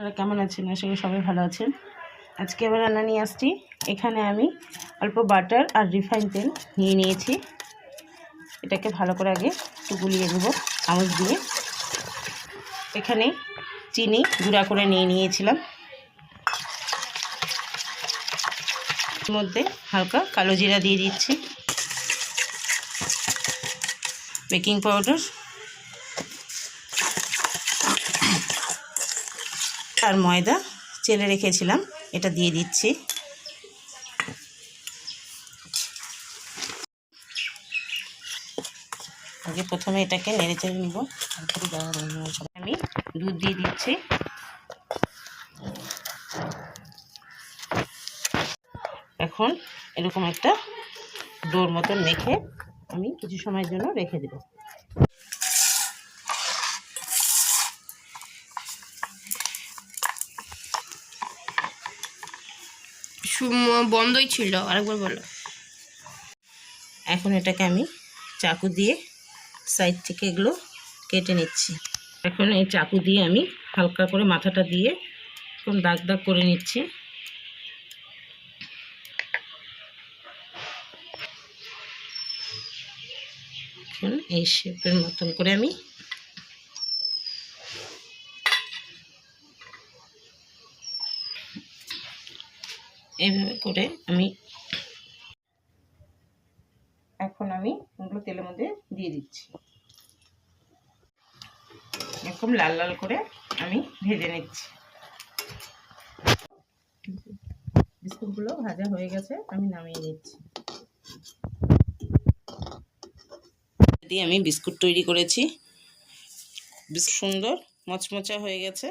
আপনারা কেমন আছেন? আশা করি সবাই ভালো আছেন। আজকে আবার রান্না নিয়ে আসছি। এখানে আমি অল্প বাটার আর রিফাইন তেল নিয়ে নিয়েছি। এটাকে ভালো করে আগে একটু গুলিয়ে নেব চামচ দিয়ে। এখানে চিনি গুঁড়া করে নিয়ে নিয়েছিলাম। এর মধ্যে হালকা কালো জিরা দিয়ে দিচ্ছি, বেকিং পাউডার আর ময়দা চেলে রেখেছিলাম, এটা দিয়ে দিচ্ছি। আগে প্রথমে এটাকে নেড়ে চেড়ে নিব। আমি দুধ দিয়ে দিচ্ছি। এখন এরকম একটা ডোর মতন মেখে আমি কিছু সময়ের জন্য রেখে দেব। বন্ধই ছিল, আরেকবার বলো। এখন এটাকে আমি চাকু দিয়ে সাইড থেকে এগুলো কেটে নিচ্ছি। এখন এই চাকু দিয়ে আমি হালকা করে মাথাটা দিয়ে এরকম দাগ দাগ করে নিচ্ছি। এখন এই শেপের মতন করে আমি এইভাবে করে এখন আমি ওগুলো তেলের মধ্যে দিয়ে দিচ্ছি। এরকম লাল লাল করে আমি ভেজে নিচ্ছি। বিস্কুটগুলো ভাজা হয়ে গেছে, আমি নামিয়ে নিচ্ছি। দিয়ে আমি বিস্কুট তৈরি করেছি। বেশ সুন্দর মচমচা হয়ে গেছে।